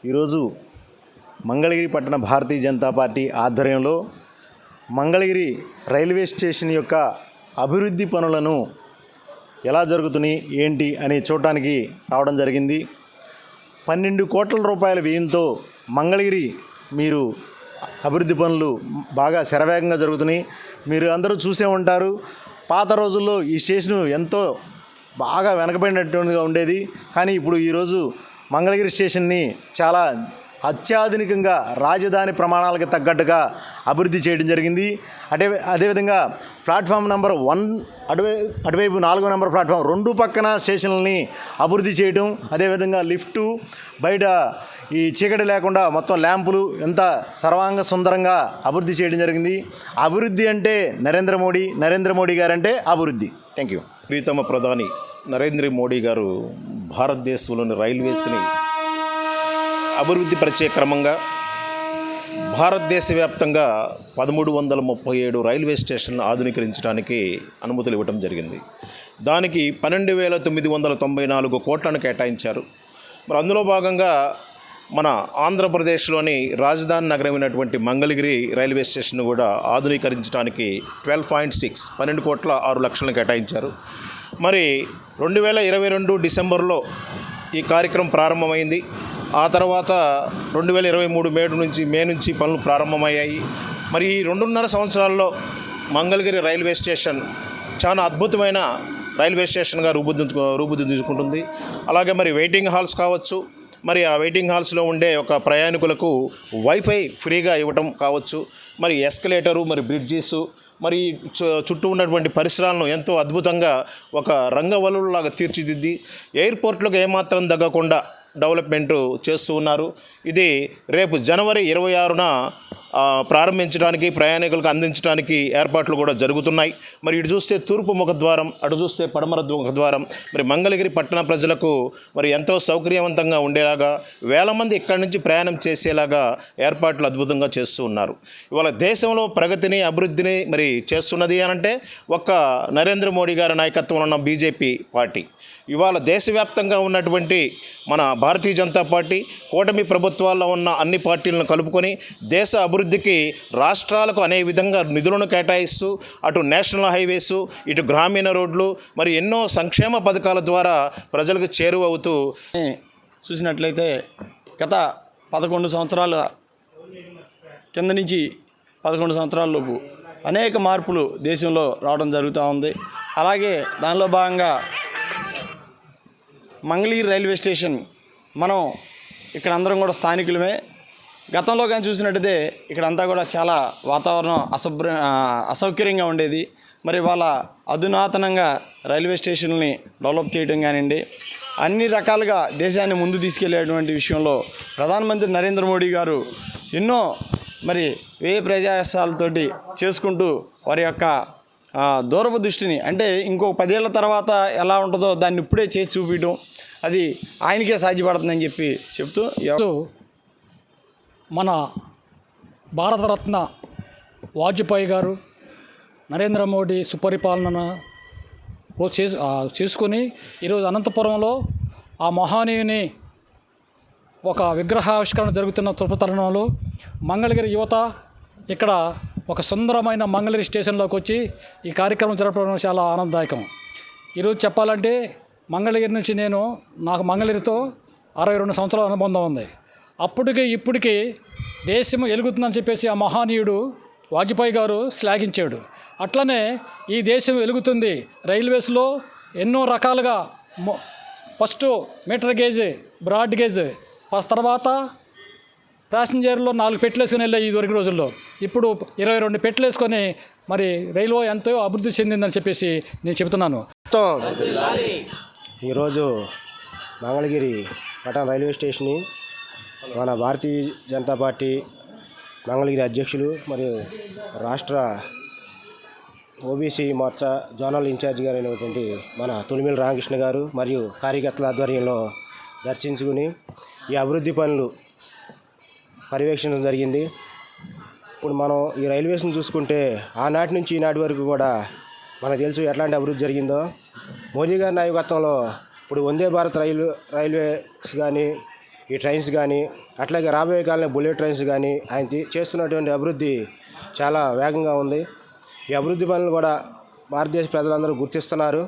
ఈరోజు మంగళగిరి పట్టణ భారతీయ జనతా పార్టీ ఆధ్వర్యంలో మంగళగిరి రైల్వే స్టేషన్ యొక్క అభివృద్ధి పనులను ఎలా జరుగుతున్నాయి ఏంటి అని చూడటానికి రావడం జరిగింది. 12 కోట్ల రూపాయల వ్యయంతో మంగళగిరి మీరు అభివృద్ధి పనులు బాగా శరవేగంగా జరుగుతున్నాయి. మీరు అందరూ చూసే ఉంటారు. పాత రోజుల్లో ఈ స్టేషను ఎంతో బాగా వెనకబడినట్టుగా ఉండేది. కానీ ఇప్పుడు ఈరోజు మంగళగిరి స్టేషన్ని చాలా అత్యాధునికంగా రాజధాని ప్రమాణాలకు తగ్గట్టుగా అభివృద్ధి చేయడం జరిగింది. అదేవిధంగా ప్లాట్ఫామ్ నెంబర్ 1 అటువైపు 4వ నెంబర్ ప్లాట్ఫామ్ 2 పక్కన స్టేషన్లని అభివృద్ధి చేయడం, అదేవిధంగా లిఫ్టు బయట ఈ చీకటి లేకుండా మొత్తం ల్యాంపులు ఎంత సర్వాంగ సుందరంగా అభివృద్ధి చేయడం జరిగింది. అభివృద్ధి అంటే నరేంద్ర మోడీ గారు అంటే అభివృద్ధి. Thank you. ప్రీతమ ప్రధాని నరేంద్ర మోడీ గారు భారతదేశంలోని రైల్వేస్ని అభివృద్ధి పరిచే క్రమంగా భారతదేశ వ్యాప్తంగా 1337 రైల్వే స్టేషన్లు ఆధునీకరించడానికి అనుమతులు ఇవ్వడం జరిగింది. దానికి 12,994 కోట్లను కేటాయించారు. మరి అందులో భాగంగా మన ఆంధ్రప్రదేశ్లోని రాజధాని నగరమైనటువంటి మంగళగిరి రైల్వే స్టేషన్ కూడా ఆధునీకరించడానికి 12 కోట్ల 6 లక్షలను కేటాయించారు. మరి 2022 డిసెంబర్లో ఈ కార్యక్రమం ప్రారంభమైంది. ఆ తర్వాత 2023 మే నుంచి పనులు ప్రారంభమయ్యాయి. మరి ఈ 2.5 సంవత్సరాల్లో మంగళగిరి రైల్వే స్టేషన్ చాలా అద్భుతమైన రైల్వే స్టేషన్గా రూపుదిద్దుకుంటుంది. అలాగే మరి వెయిటింగ్ హాల్స్ కావచ్చు, మరి ఆ వెయిటింగ్ హాల్స్లో ఉండే ఒక ప్రయాణికులకు వైఫై ఫ్రీగా ఇవ్వటం కావచ్చు, మరి ఎస్కలేటరు, మరి బ్రిడ్జెస్, మరి చుట్టూ ఉన్నటువంటి పరిసరాలను ఎంతో అద్భుతంగా ఒక రంగవల్లులాగా తీర్చిదిద్ది ఎయిర్పోర్ట్లకు ఏమాత్రం తగ్గకుండా డెవలప్మెంట్ చేస్తూ ఉన్నారు. ఇది రేపు జనవరి 26న ప్రారంభించడానికి, ప్రయాణికులకు అందించడానికి ఏర్పాట్లు కూడా జరుగుతున్నాయి. మరి ఇటు చూస్తే తూర్పు ముఖద్వారం, అటు చూస్తే పడమర ముఖద్వారం, మరి మంగళగిరి పట్టణ ప్రజలకు మరి ఎంతో సౌకర్యవంతంగా ఉండేలాగా, వేల మంది ఇక్కడి నుంచి ప్రయాణం చేసేలాగా ఏర్పాట్లు అద్భుతంగా చేస్తూ ఉన్నారు. ఇవాళ దేశంలో ప్రగతిని, అభివృద్ధిని మరి చేస్తున్నది అనంటే ఒక్క నరేంద్ర మోడీ గారి నాయకత్వంలో ఉన్న బీజేపీ పార్టీ. ఇవాళ దేశవ్యాప్తంగా ఉన్నటువంటి మన భారతీయ జనతా పార్టీ కూటమి ప్రభుత్వాల్లో ఉన్న అన్ని పార్టీలను కలుపుకొని దేశ అభివృద్ధికి రాష్ట్రాలకు అనే విధంగా నిధులను కేటాయిస్తూ అటు నేషనల్ హైవేసు, ఇటు గ్రామీణ రోడ్లు, మరి ఎన్నో సంక్షేమ పథకాల ద్వారా ప్రజలకు చేరువవుతూ చూసినట్లయితే గత 11 సంవత్సరాల కింద నుంచి 11 సంవత్సరాల లోపు అనేక మార్పులు దేశంలో రావడం జరుగుతూ ఉంది. అలాగే దానిలో భాగంగా మంగళగిరి రైల్వే స్టేషన్, మనం ఇక్కడ అందరం కూడా స్థానికులమే. గతంలో కానీ చూసినట్టయితే ఇక్కడంతా కూడా చాలా వాతావరణం అసౌకర్యంగా ఉండేది. మరి వాళ్ళ అధునాతనంగా రైల్వే స్టేషన్ని డెవలప్ చేయడం కానివ్వండి, అన్ని రకాలుగా దేశాన్ని ముందు తీసుకెళ్లేటువంటి విషయంలో ప్రధానమంత్రి నరేంద్ర మోడీ గారు ఎన్నో మరి వ్యయ ప్రయాసాలతోటి చేసుకుంటూ వారి యొక్క దూరపు దృష్టిని, అంటే ఇంకో 10 ఏళ్ల తర్వాత ఎలా ఉంటుందో దాన్ని ఇప్పుడే చేసి చూపించడం, అది ఆయనకే సాధ్యపడుతుందని చెప్తూ మన భారతరత్న వాజ్పేయి గారు నరేంద్ర మోడీ సుపరిపాలన చేసుకొని ఈరోజు అనంతపురంలో ఆ మహానీయుని ఒక విగ్రహావిష్కరణ జరుగుతున్న తరుణంలో మంగళగిరి యువత ఇక్కడ ఒక సుందరమైన మంగళగిరి స్టేషన్లోకి వచ్చి ఈ కార్యక్రమం జరపడం చాలా ఆనందదాయకం. ఈరోజు చెప్పాలంటే మంగళగిరి నుంచి నాకు మంగళగిరితో 62 సంవత్సరాల అనుబంధం ఉంది. అప్పటికి ఇప్పటికీ దేశం వెలుగుతుందని చెప్పేసి ఆ మహానీయుడు వాజ్పేయి గారు శ్లాఘించాడు. అట్లనే ఈ దేశం వెలుగుతుంది. రైల్వేస్లో ఎన్నో రకాలుగా first meter gauge, broad gauge, తర్వాత ప్యాసింజర్లో 4 పెట్టెలు వేసుకొని వెళ్ళాయి ఇదివరకు రోజుల్లో. ఇప్పుడు 22 పెట్టెలు వేసుకొని మరి రైల్వే ఎంతో అభివృద్ధి చెందిందని చెప్పేసి నేను చెబుతున్నాను. ఈరోజు మంగళగిరి పట్టణ రైల్వే స్టేషన్ని మన భారతీయ జనతా పార్టీ మంగళగిరి అధ్యక్షులు మరియు రాష్ట్ర ఓబీసీ మోర్చా జోనల్ ఇన్ఛార్జి గారు అయినటువంటి మన తులిమిల రామకృష్ణ గారు మరియు కార్యకర్తల ఆధ్వర్యంలో దర్శించుకుని ఈ అభివృద్ధి పనులు పర్యవేక్షించడం జరిగింది. ఇప్పుడు మనం ఈ రైల్వేస్ని చూసుకుంటే ఆనాటి నుంచి ఈనాటి వరకు కూడా మనకు తెలుసు ఎట్లాంటి అభివృద్ధి జరిగిందో. మోదీ గారి నాయకత్వంలో ఇప్పుడు వందే భారత్ రైల్వేస్ కానీ ఈ ట్రైన్స్ కానీ, అట్లాగే రాబోయే కాలంలో బుల్లెట్ ట్రైన్స్ కానీ ఆయన చేస్తున్నటువంటి అభివృద్ధి చాలా వేగంగా ఉంది. ఈ అభివృద్ధి పనులు కూడా భారతదేశ ప్రజలందరూ గుర్తిస్తున్నారు.